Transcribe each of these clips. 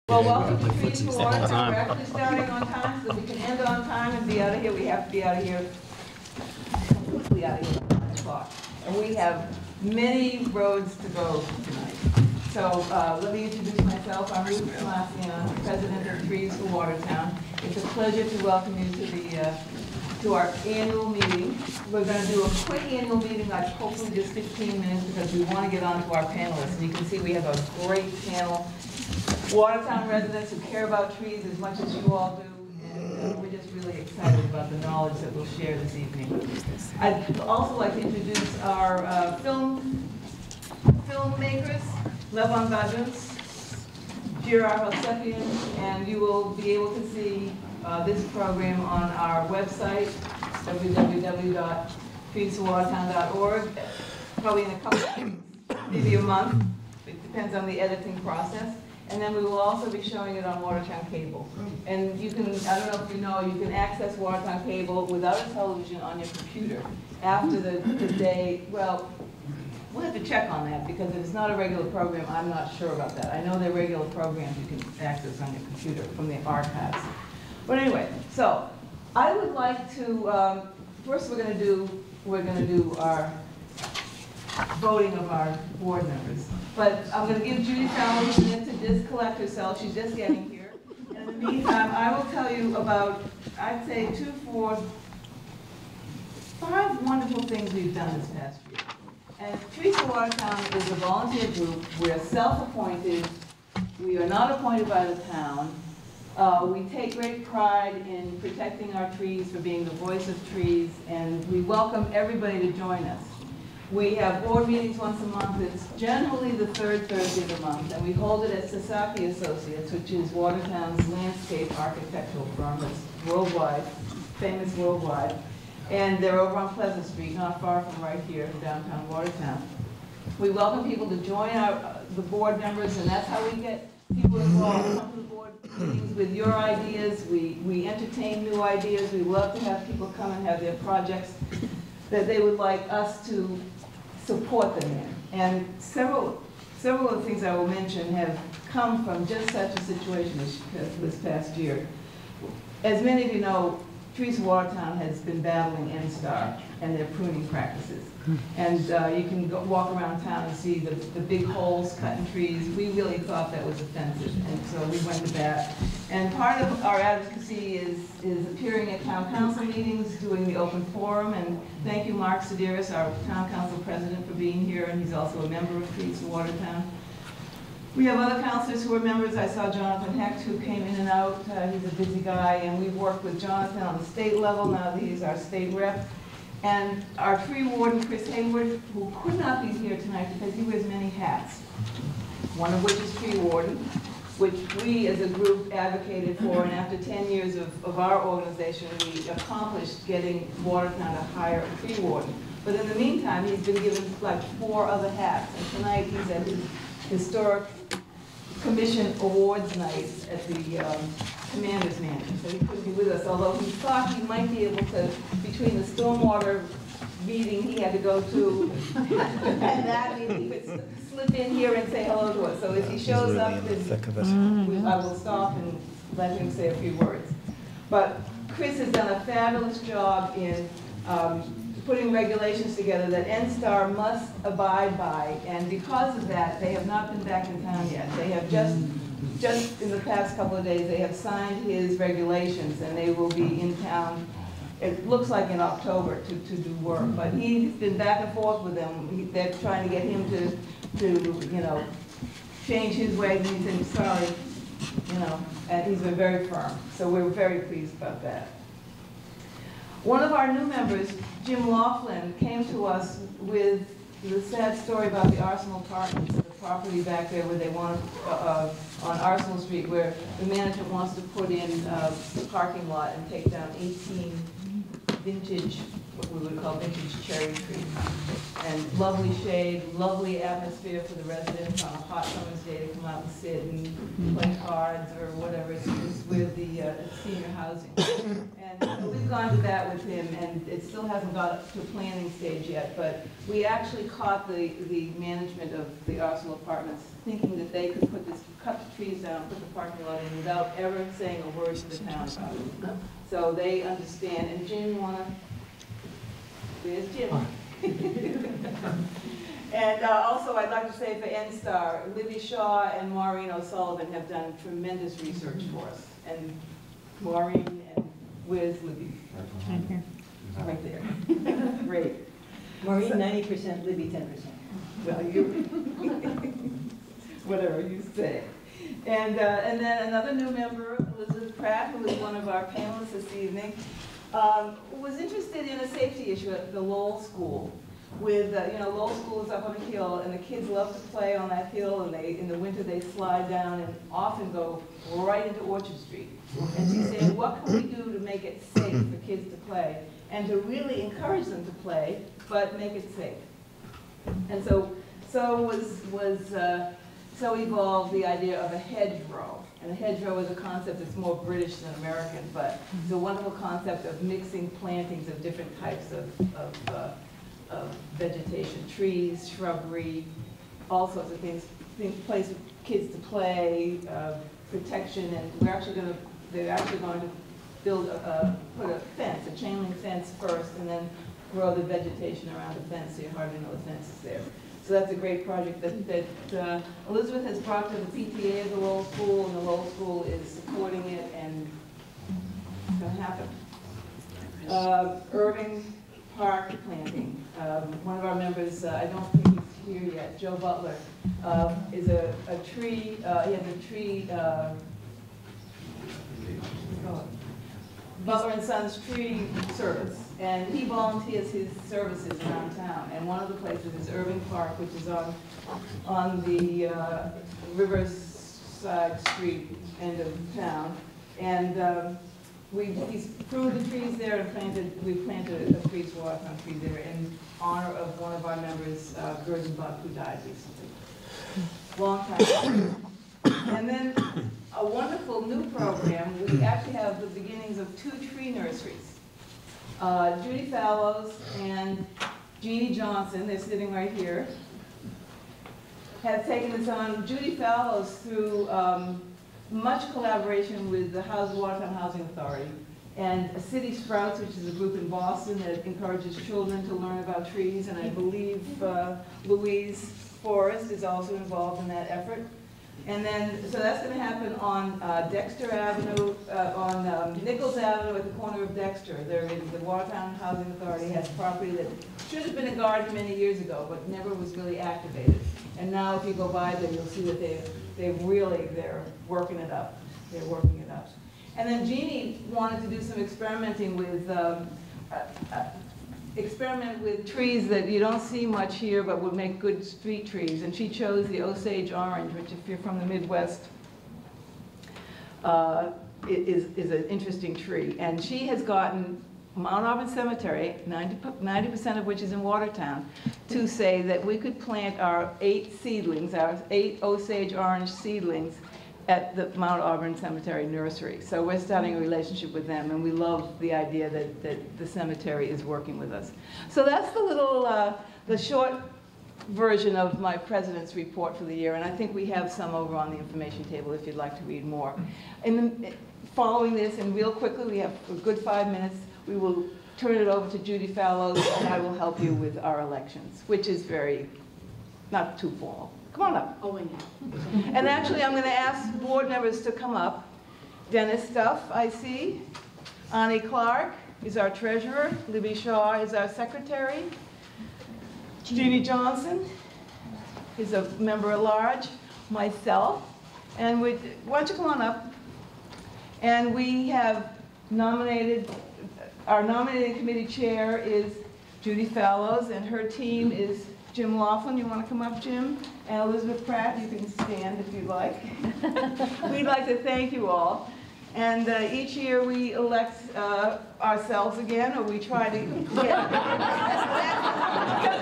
Well, welcome to Trees for Watertown. We're actually starting on time so that we can end on time and be out of here. We have to be out of here, completely out of here at 9 o'clock. And we have many roads to go tonight. So let me introduce myself. I'm Ruth, Thomasian, President of Trees for Watertown. It's a pleasure to welcome you to our annual meeting. We're going to do a quick annual meeting, like hopefully just 15 minutes, because we want to get on to our panelists. And you can see we have a great panel. Watertown residents who care about trees as much as you all do, and we're just really excited about the knowledge that we'll share this evening. I'd also like to introduce our filmmakers, Levon Baduns, Girard Hosefian, and you will be able to see this program on our website, www.treesforwatertown.org, probably in a couple of weeks, maybe a month. It depends on the editing process. And then we will also be showing it on Watertown Cable. And you can, I don't know if you know, you can access Watertown Cable without a television on your computer after the day. Well, we'll have to check on that, because if it's not a regular program, I'm not sure about that. I know they're regular programs you can access on your computer from the archives. But anyway, so I would like to, first we're going to do our voting of our board members. But I'm going to give Judy Fowler a minute to just collect herself. She's just getting here. And in the meantime, I will tell you about, I'd say 2, 4, 5 wonderful things we've done this past year. And Trees for Watertown is a volunteer group. We're self-appointed. We are not appointed by the town. We take great pride in protecting our trees, for being the voice of trees, and we welcome everybody to join us. We have board meetings once a month. It's generally the third Thursday of the month, and we hold it at Sasaki Associates, which is Watertown's landscape architectural firm that's worldwide, famous worldwide. And they're over on Pleasant Street, not far from right here in downtown Watertown. We welcome people to join the board members, and that's how we get people involved. Come to the board meetings with your ideas. We entertain new ideas. We love to have people come and have their projects that they would like us to support them in. And several of the things I will mention have come from just such a situation as this past year. As many of you know, Trees for Watertown has been battling NSTAR and their pruning practices. And you can walk around town and see the big holes cut in trees. We really thought that was offensive, and so we went to bat. And part of our advocacy is appearing at town council meetings, doing the open forum, and thank you, Mark Sedaris, our town council president, for being here, and he's also a member of Trees for Watertown. We have other councilors who are members. I saw Jonathan Hecht, who came in and out. He's a busy guy, and we've worked with Jonathan on the state level. Now that he's our state rep. And our tree warden, Chris Hayward, who could not be here tonight because he wears many hats, one of which is tree warden, which we as a group advocated for, and after 10 years of our organization, we accomplished getting Watertown to hire a tree warden. But in the meantime, he's been given like 4 other hats, and tonight he's at his Historic Commission Awards night at the Commander's Mansion, so he couldn't be with us, although he thought he might be able to, between the stormwater meeting he had to go to and that meeting, he could slip in here and say hello to us. So if he shows up, then I will stop and let him say a few words. But Chris has done a fabulous job in putting regulations together that NSTAR must abide by, and because of that, they have not been back in town yet. They have just in the past couple of days, they have signed his regulations, and they will be in town, it looks like in October, to do work. But he's been back and forth with them. They're trying to get him to change his ways, and he said, sorry, and he's been very firm. So we're very pleased about that. One of our new members, Jim Laughlin, came to us with the sad story about the Arsenal Apartments, the property back there where they want on Arsenal Street, where the management wants to put in a parking lot and take down 18 vintage what we would call vintage cherry trees. And lovely shade, lovely atmosphere for the residents on a hot summer's day to come out and sit and play cards or whatever. It's with the senior housing. And so we've gone to that with him, and it still hasn't got up to planning stage yet, but we actually caught the management of the Arsenal Apartments thinking that they could cut the trees down, put the parking lot in without ever saying a word to the town about it. So they understand. And Jim, you wanna? There's Jim. And also, I'd like to say for NSTAR, Libby Shaw and Maureen O'Sullivan have done tremendous research for us. And Maureen, and where's Libby? Right there. Great. Maureen 90%, Libby 10%. Well, you, whatever you say. And then another new member, Elizabeth Pratt, who is one of our panelists this evening, was interested in a safety issue at the Lowell School. With, Lowell School is up on a hill, and the kids love to play on that hill, and in the winter they slide down and often go right into Orchard Street. And she said, what can we do to make it safe for kids to play, and to really encourage them to play, but make it safe? And so evolved the idea of a hedgerow. And a hedgerow is a concept that's more British than American, but it's a wonderful concept of mixing plantings of different types of vegetation, trees, shrubbery, all sorts of things, place for kids to play, protection, and they're actually going to build put a fence, a chain link fence first, and then grow the vegetation around the fence so you hardly know the fence is there. So that's a great project that Elizabeth has brought to the PTA of the Lowell School, and the Lowell School is supporting it, and it's going to happen. Irving Park planting. One of our members, I don't think he's here yet, Joe Butler, is a tree, he has a tree, Butler and Sons Tree Service, and he volunteers his services around town. And one of the places is Irving Park, which is on the Riverside Street end of town. And he's pruned the trees there and we planted a tree, Watertown tree there in honor of one of our members, Gersenbach, who died recently. Long time. And then a wonderful new program, we actually have the beginnings of 2 tree nurseries. Judy Fallows and Jeannie Johnson, they're sitting right here, have taken this on. Judy Fallows, through much collaboration with the Watertown Housing Authority, and City Sprouts, which is a group in Boston that encourages children to learn about trees, and I believe Louise Forrest is also involved in that effort. And then, so that's going to happen on Dexter Avenue, on Nichols Avenue at the corner of Dexter. There is the Watertown Housing Authority has property that should have been a garden many years ago, but never was really activated. And now if you go by there, you'll see that they're working it up. They're working it up. And then Jeannie wanted to do some experimenting with trees that you don't see much here, but would make good street trees. And she chose the Osage orange, which, if you're from the Midwest, is an interesting tree. And she has gotten Mount Auburn Cemetery, 90% of which is in Watertown, to say that we could plant our 8 seedlings, our 8 Osage orange seedlings, at the Mount Auburn Cemetery nursery. So we're starting a relationship with them, and we love the idea that the cemetery is working with us. So that's the little, the short version of my president's report for the year, and I think we have some over on the information table if you'd like to read more. Following this, and real quickly, we have a good 5 minutes, we will turn it over to Judy Fallows, and I will help you with our elections, which is not too formal. Come on up. Oh, and And actually, I'm going to ask board members to come up. Dennis Duff, I see. Ani Clark is our treasurer. Libby Shaw is our secretary. Jeannie Johnson is a member at large. Myself. And why don't you come on up? And we have nominated, our nominating committee chair is Judy Fallows, and her team is Jim Laughlin. You want to come up, Jim? And Elizabeth Pratt, you can stand if you'd like. We'd like to thank you all. And each year we elect ourselves again, or we try to get, because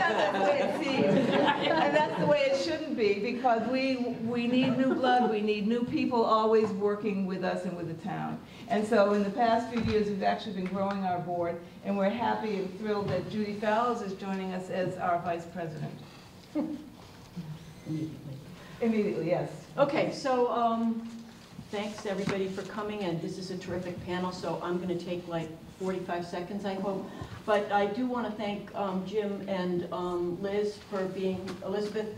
that's the way it seems. And that's the way it shouldn't be, because we need new blood, we need new people always working with us and with the town. And so in the past few years, we've actually been growing our board, and we're happy and thrilled that Judy Fallows is joining us as our vice president. Immediately, yes. Okay, so thanks everybody for coming, and this is a terrific panel, so I'm going to take like 45 seconds, I hope. But I do want to thank Jim and Liz for being, Elizabeth,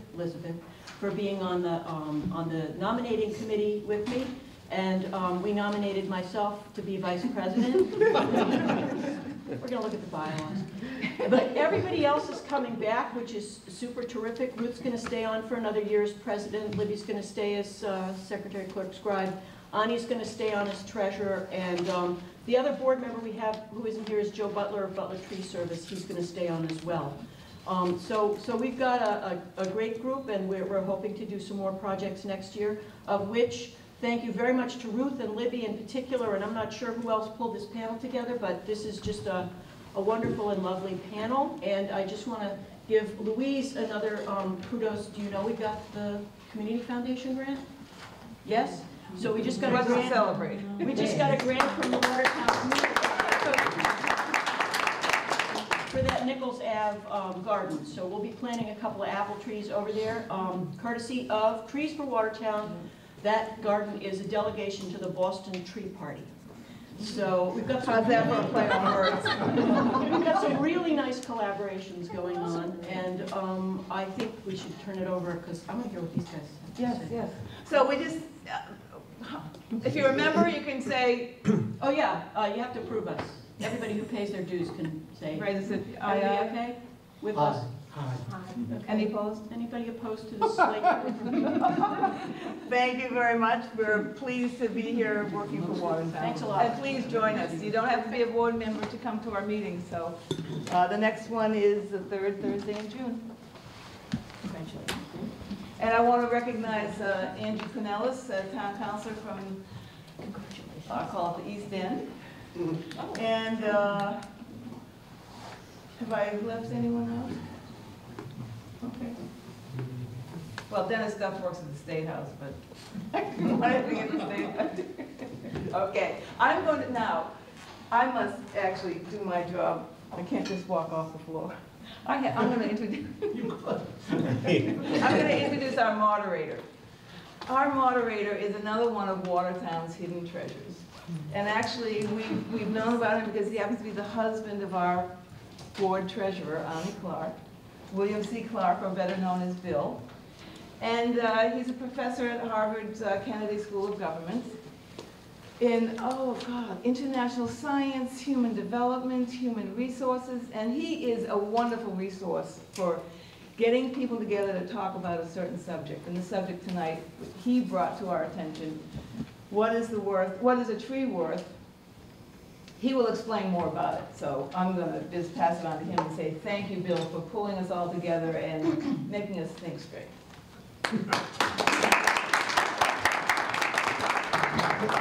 for being on the nominating committee with me. And we nominated myself to be vice president. We're going to look at the bylaws. But everybody else is coming back, which is super terrific. Ruth's going to stay on for another year as president. Libby's going to stay as secretary, clerk, scribe. Ani's going to stay on as treasurer. And the other board member we have who isn't here is Joe Butler of Butler Tree Service. He's going to stay on as well. So we've got a great group, and we're hoping to do some more projects next year, of which thank you very much to Ruth and Libby in particular, and I'm not sure who else pulled this panel together, but this is just a wonderful and lovely panel. And I just want to give Louise another kudos. Do you know we got the Community Foundation grant? Yes? So we just got a grant. Celebrate. We just got a grant from the Watertown Community for that Nichols Ave garden. So we'll be planting a couple of apple trees over there, courtesy of Trees for Watertown. That garden is a delegation to the Boston Tree Party. So we've got some, play on words. We've got some really nice collaborations going on, and I think we should turn it over, because I want to hear what these guys have to Yes, say. yes. So we just, if you remember, you can say, Oh yeah, you have to approve us. Everybody who pays their dues can say. raise it, Are we okay with us? Okay. Any opposed? Anybody opposed to the slate? Thank you very much. We're pleased to be here working for Watertown. Thanks a lot. And please join us. You don't have to be a board member to come to our meetings. So the next one is the third Thursday in June. Congratulations. And I want to recognize Andrew Pinellas, town councilor from, I'll call it the East End. And have I left anyone out? Okay. Well, Dennis Duff works at the State House, but I can find anything at the State House. Okay, I'm going to, now, I must actually do my job. I can't just walk off the floor. I'm going to introduce, I'm going to introduce our moderator. Our moderator is another one of Watertown's hidden treasures. And actually, we've known about him because he happens to be the husband of our board treasurer, Ani Clark. William C. Clark, or better known as Bill. And he's a professor at Harvard's Kennedy School of Government in, oh God, international science, human development, human resources, and he is a wonderful resource for getting people together to talk about a certain subject. And the subject tonight, he brought to our attention, what is a tree worth? He will explain more about it, so I'm going to just pass it on to him and say thank you, Bill, for pulling us all together and making us think straight.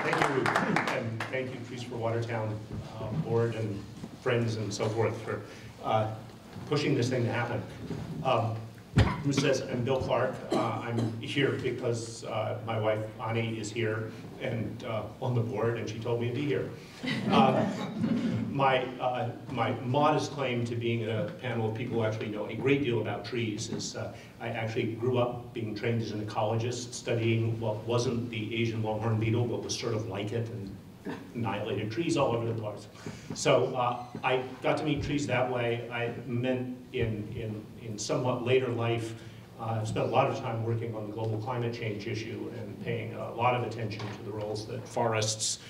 Thank you, Ruth, and thank you, Trees for Watertown board and friends and so forth for pushing this thing to happen. Ruth says, I'm Bill Clark. I'm here because my wife, Ani, is here and on the board, and she told me to be here. My modest claim to being in a panel of people who actually know a great deal about trees is I actually grew up being trained as an ecologist, studying what wasn't the Asian longhorn beetle, but was sort of like it, and annihilated trees all over the place. So I got to meet trees that way. I meant in somewhat later life, I spent a lot of time working on the global climate change issue and paying a lot of attention to the roles that forests,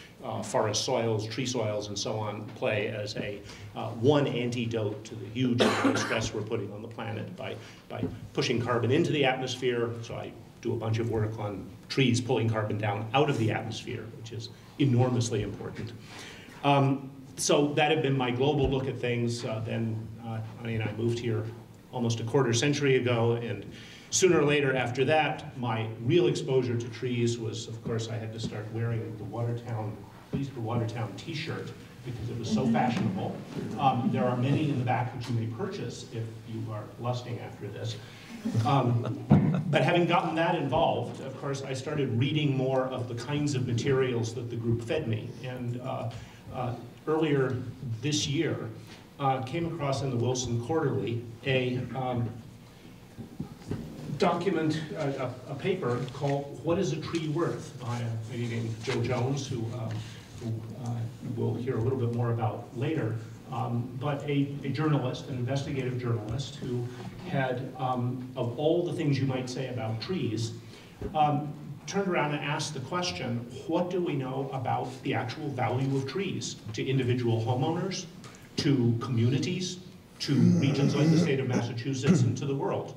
forest soils, tree soils, and so on play as a one antidote to the huge amount of stress we're putting on the planet by pushing carbon into the atmosphere. So I do a bunch of work on trees pulling carbon down out of the atmosphere, which is enormously important. So that had been my global look at things. Then Ani and I moved here almost a quarter century ago, and sooner or later after that, my real exposure to trees was, of course, I had to start wearing the Watertown Trees for Watertown t-shirt because it was so fashionable. There are many in the back which you may purchase if you are lusting after this. But having gotten that involved, of course, I started reading more of the kinds of materials that the group fed me. And earlier this year, came across in the Wilson Quarterly a document, a paper called "What is a Tree Worth?" by a lady named Joe Jones, who we'll hear a little bit more about later, but a journalist, an investigative journalist, who had, of all the things you might say about trees, turned around and asked the question, what do we know about the actual value of trees to individual homeowners, to communities, to regions like the state of Massachusetts, and to the world?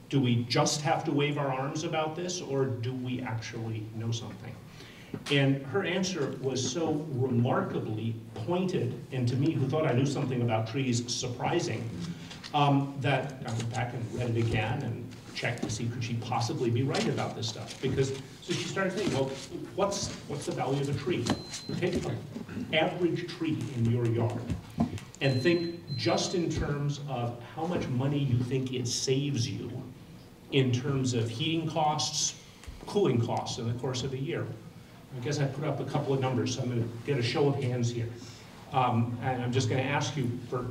Do we just have to wave our arms about this, or do we actually know something? And her answer was so remarkably pointed, and to me, who thought I knew something about trees, surprising, that I went back and read it again and checked to see could she possibly be right about this stuff. Because, so she started thinking, well, what's the value of a tree? Take an average tree in your yard and think just in terms of how much money you think it saves you in terms of heating costs, cooling costs in the course of a year. I guess I put up a couple of numbers, so I'm going to get a show of hands here. And I'm just going to ask you for,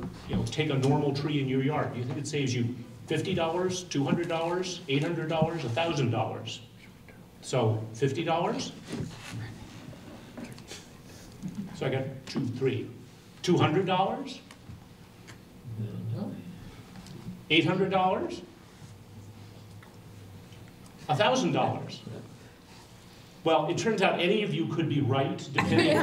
take a normal tree in your yard. Do you think it saves you $50, $200, $800, $1,000? So $50? So I got 2, 3. $200? $800? $1,000? Well, it turns out any of you could be right, depending.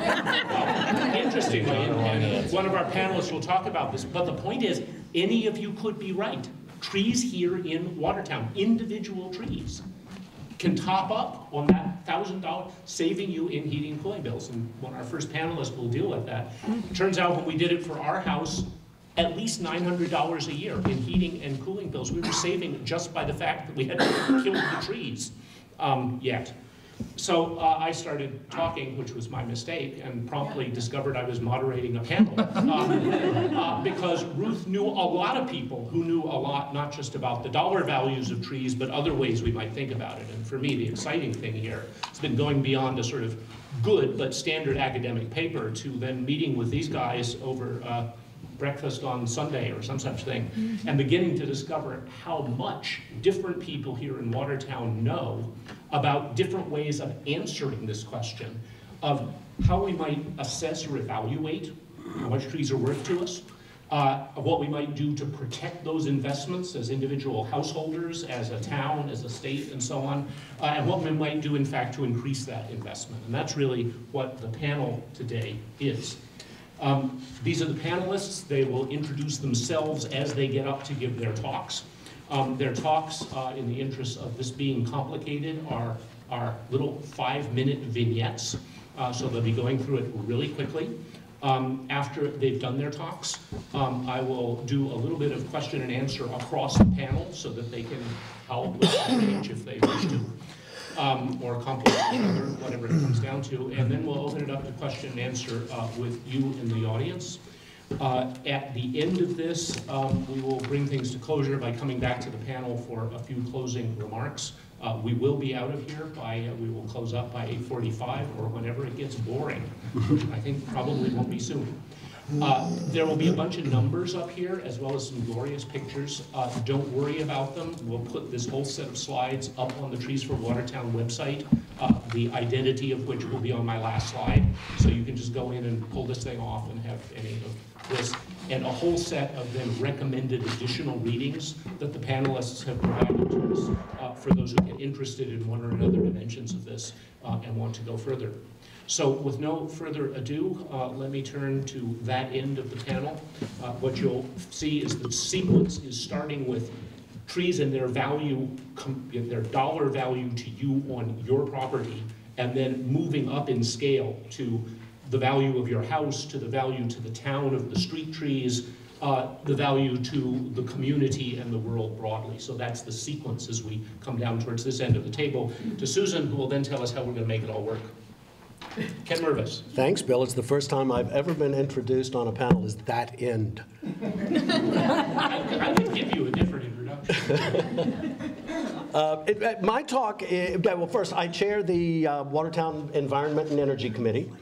Interestingly, and one of our panelists will talk about this, but the point is, any of you could be right. Trees here in Watertown, individual trees, can top up on that $1,000, saving you in heating and cooling bills. And one of our first panelists will deal with that. It turns out when we did it for our house, at least $900 a year in heating and cooling bills. We were saving just by the fact that we had killed the trees yet. So I started talking, which was my mistake, and promptly discovered I was moderating a panel because Ruth knew a lot of people who knew a lot, not just about the dollar values of trees, but other ways we might think about it. And for me, the exciting thing here has been going beyond a sort of good but standard academic paper to then meeting with these guys over breakfast on Sunday or some such thing, and beginning to discover how much different people here in Watertown know about different ways of answering this question of how we might assess or evaluate how much trees are worth to us, what we might do to protect those investments as individual householders, as a town, as a state, and so on, and what we might do, in fact, to increase that investment. And that's really what the panel today is. These are the panelists. They will introduce themselves as they get up to give their talks. Their talks, in the interest of this being complicated, are little 5-minute vignettes. So they'll be going through it really quickly. After they've done their talks, I will do a little bit of question and answer across the panel so that they can help with the range if they wish to. Or compliment each other, whatever it comes down to, and then we'll open it up to question and answer with you in the audience. At the end of this, we will bring things to closure by coming back to the panel for a few closing remarks. We will be out of here by, we will close up by 8:45 or whenever it gets boring, which I think probably won't be soon. There will be a bunch of numbers up here, as well as some glorious pictures. Don't worry about them. We'll put this whole set of slides up on the Trees for Watertown website, the identity of which will be on my last slide. So you can just go in and pull this thing off and have any of this. And a whole set of then recommended additional readings that the panelists have provided to us for those who get interested in one or another dimensions of this and want to go further. So with no further ado, let me turn to that end of the panel. What you'll see is the sequence is starting with trees and their value, their dollar value to you on your property, and then moving up in scale to the value of your house, to the value to the town of the street trees, the value to the community and the world broadly. So that's the sequence as we come down towards this end of the table to Susan, who will then tell us how we're going to make it all work. Ken Mirvis. Thanks, Bill. It's the first time I've ever been introduced on a panel as that end. I could give you a different introduction. My talk, well, first, I chair the Watertown Environment and Energy Committee.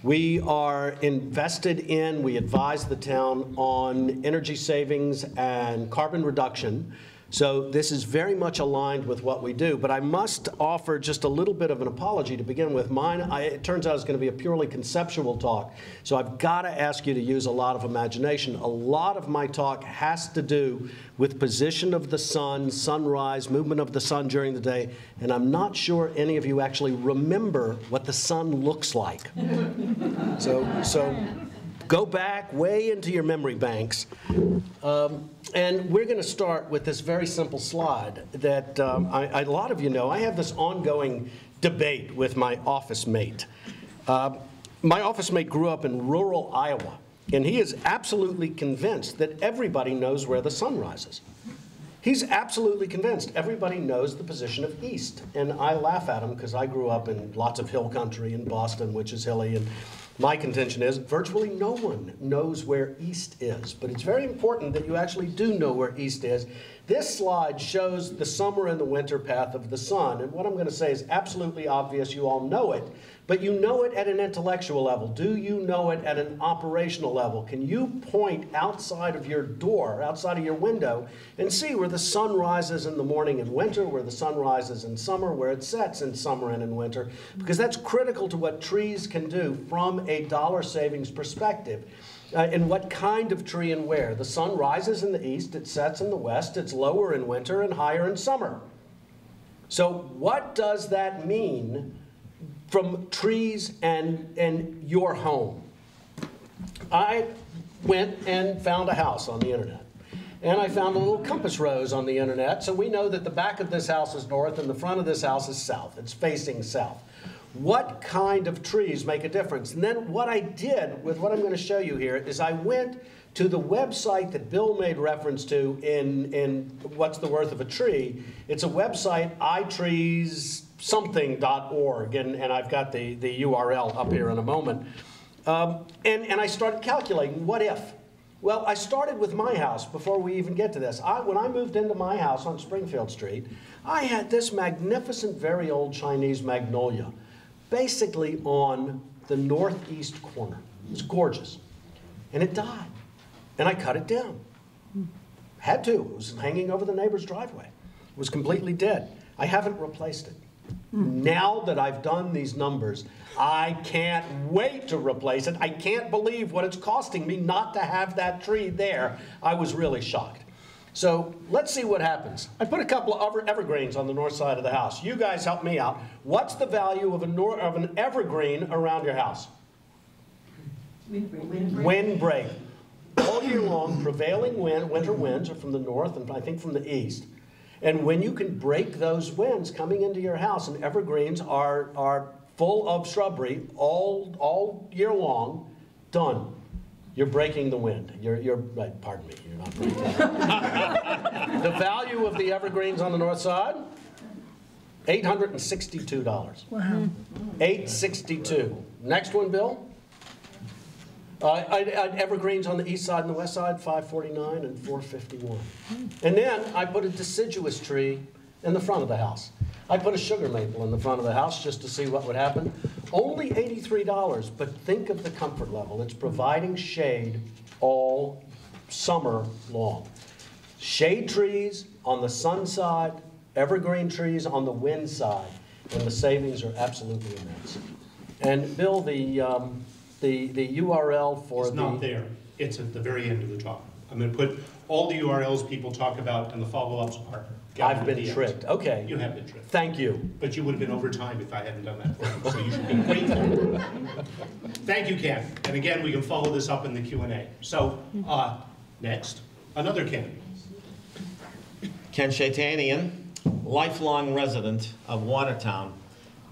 We are invested in, we advise the town on energy savings and carbon reduction. So this is very much aligned with what we do, but I must offer just a little bit of an apology to begin with. Mine, it turns out, is going to be a purely conceptual talk, so I've got to ask you to use a lot of imagination. A lot of my talk has to do with position of the sun, sunrise, movement of the sun during the day, and I'm not sure any of you actually remember what the sun looks like. So go back way into your memory banks. And we're going to start with this very simple slide that a lot of you know. I have this ongoing debate with my office mate. My office mate grew up in rural Iowa, and he is absolutely convinced that everybody knows where the sun rises. He's absolutely convinced everybody knows the position of east. And I laugh at him because I grew up in lots of hill country in Boston, which is hilly, and my contention is virtually no one knows where east is, but it's very important that you actually do know where east is. This slide shows the summer and the winter path of the sun, and what I'm going to say is absolutely obvious. You all know it, but you know it at an intellectual level. Do you know it at an operational level? Can you point outside of your door, outside of your window, and see where the sun rises in the morning in winter, where the sun rises in summer, where it sets in summer and in winter? Because that's critical to what trees can do from a dollar savings perspective. And what kind of tree and where. The sun rises in the east, it sets in the west, it's lower in winter and higher in summer. So what does that mean from trees and your home? I went and found a house on the internet. And I found a little compass rose on the internet, so we know that the back of this house is north and the front of this house is south. It's facing south. What kind of trees make a difference? And then what I did with what I'm going to show you here is I went to the website that Bill made reference to in What's the Worth of a Tree. It's a website, itreessomething.org, and I've got the URL up here in a moment. And I started calculating, what if? Well, I started with my house before we even get to this. When I moved into my house on Springfield Street, I had this magnificent, very old Chinese magnolia, basically on the northeast corner. It was gorgeous. And it died. And I cut it down. Had to. It was hanging over the neighbor's driveway. It was completely dead. I haven't replaced it. Now that I've done these numbers, I can't wait to replace it. I can't believe what it's costing me not to have that tree there. I was really shocked. So let's see what happens. I put a couple of evergreens on the north side of the house. You guys help me out. What's the value of an evergreen around your house? Windbreak. All year long, prevailing winter winds are from the north and I think from the east. And when you can break those winds coming into your house, and evergreens are full of shrubbery all year long, done. You're breaking the wind. Right, pardon me, you're not breaking the wind. The value of the evergreens on the north side, $862. Wow. $862. Next one, Bill. Evergreens on the east side and the west side, $549 and $451. And then I put a deciduous tree in the front of the house. I put a sugar maple in the front of the house just to see what would happen. Only $83, but think of the comfort level. It's providing shade all summer long. Shade trees on the sun side, evergreen trees on the wind side, and the savings are absolutely immense. And Bill, the URL for it's not there. It's at the very end of the talk. I'm going to put all the URLs people talk about and the follow-ups are. I've been tricked. Okay. You have been tricked. Thank you. But you would have been over time if I hadn't done that for you, so you should be grateful. Thank you, Ken. And again, we can follow this up in the Q&A. So, next, another Ken. Ken Sheytanian, lifelong resident of Watertown,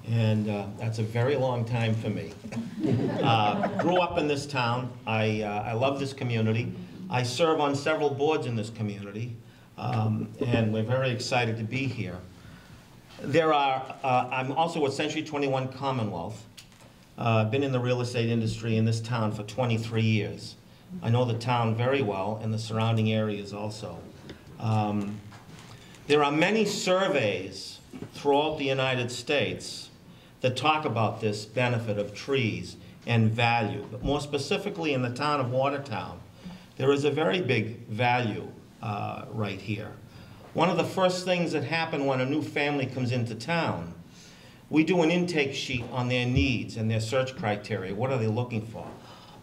and that's a very long time for me. Grew up in this town. I love this community. I serve on several boards in this community. And we're very excited to be here. I'm also with Century 21 Commonwealth. been in the real estate industry in this town for 23 years. I know the town very well and the surrounding areas also. There are many surveys throughout the United States that talk about this benefit of trees and value, but more specifically in the town of Watertown, there is a very big value right here. One of the first things that happen when a new family comes into town, we do an intake sheet on their needs and their search criteria. What are they looking for?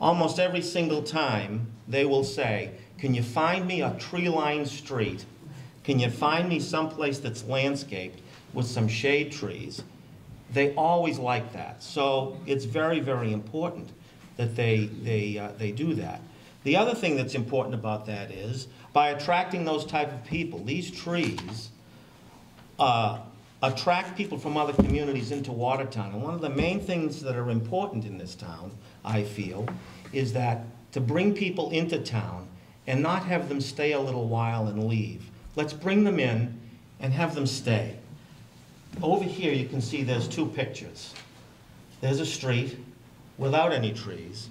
Almost every single time, they will say, can you find me a tree-lined street? Can you find me someplace that's landscaped with some shade trees? They always like that. So it's very, very important that they do that. The other thing that's important about that is, by attracting those type of people, these trees attract people from other communities into Watertown. And one of the main things that are important in this town, I feel, is that to bring people into town and not have them stay a little while and leave. Let's bring them in and have them stay. Over here you can see there's two pictures. There's a street without any trees.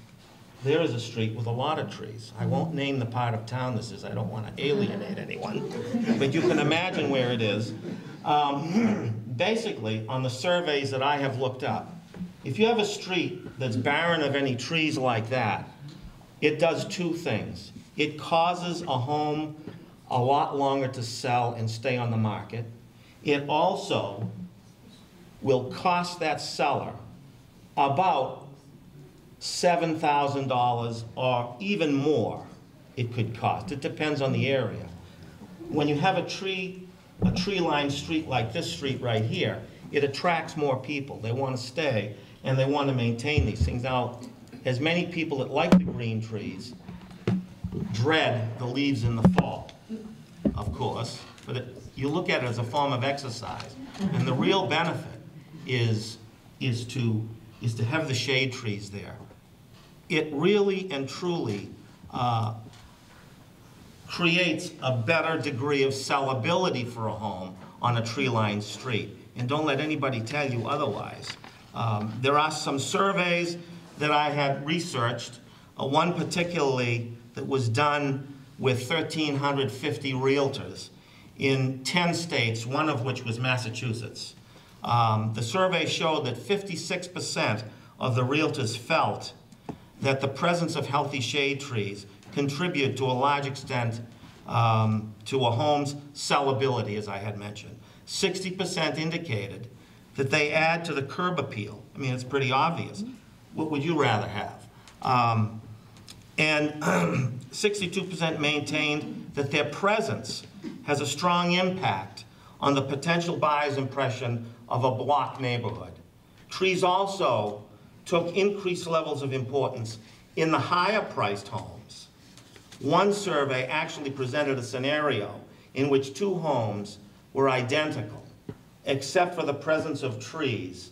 There is a street with a lot of trees. I won't name the part of town this is. I don't want to alienate anyone. But you can imagine where it is. Basically, on the surveys that I have looked up, if you have a street that's barren of any trees like that, it does two things. It causes a home a lot longer to sell and stay on the market. It also will cost that seller about $7,000 or even more it could cost. It depends on the area. When you have a tree-lined street like this street right here, it attracts more people. They want to stay and they want to maintain these things. Now, as many people that like the green trees dread the leaves in the fall, of course, but you look at it as a form of exercise. And the real benefit is to have the shade trees there. It really and truly creates a better degree of sellability for a home on a tree-lined street. And don't let anybody tell you otherwise. There are some surveys that I had researched, one particularly that was done with 1,350 realtors in 10 states, one of which was Massachusetts. The survey showed that 56% of the realtors felt that the presence of healthy shade trees contribute to a large extent to a home's sellability, as I had mentioned. 60% indicated that they add to the curb appeal. I mean, it's pretty obvious. What would you rather have? And 62% maintained that their presence has a strong impact on the potential buyer's impression of a block neighborhood. Trees also took increased levels of importance in the higher priced homes. One survey actually presented a scenario in which two homes were identical, except for the presence of trees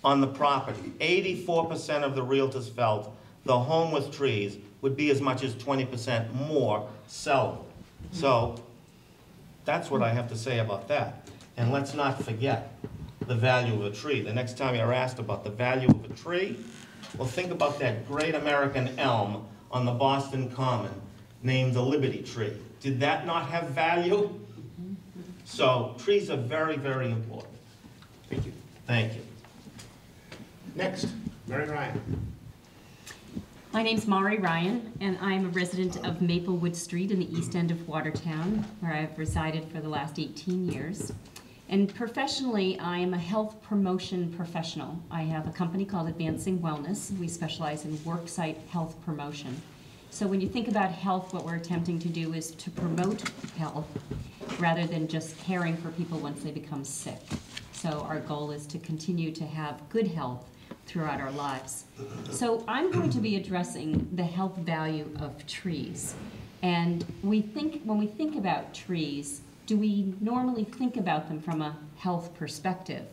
on the property. 84% of the realtors felt the home with trees would be as much as 20% more sellable. So that's what I have to say about that. And let's not forget the value of a tree. The next time you're asked about the value of a tree, well, think about that great American elm on the Boston Common named the Liberty Tree. Did that not have value? So trees are very, very important. Thank you. Thank you. Next, Mary Ryan. My name's Mari Ryan, and I'm a resident of Maplewood Street in the east end of Watertown, where I've resided for the last 18 years. And professionally, I am a health promotion professional. I have a company called Advancing Wellness. We specialize in worksite health promotion. So when you think about health, what we're attempting to do is to promote health rather than just caring for people once they become sick. So our goal is to continue to have good health throughout our lives. So I'm going to be addressing the health value of trees. And when we think about trees, do we normally think about them from a health perspective?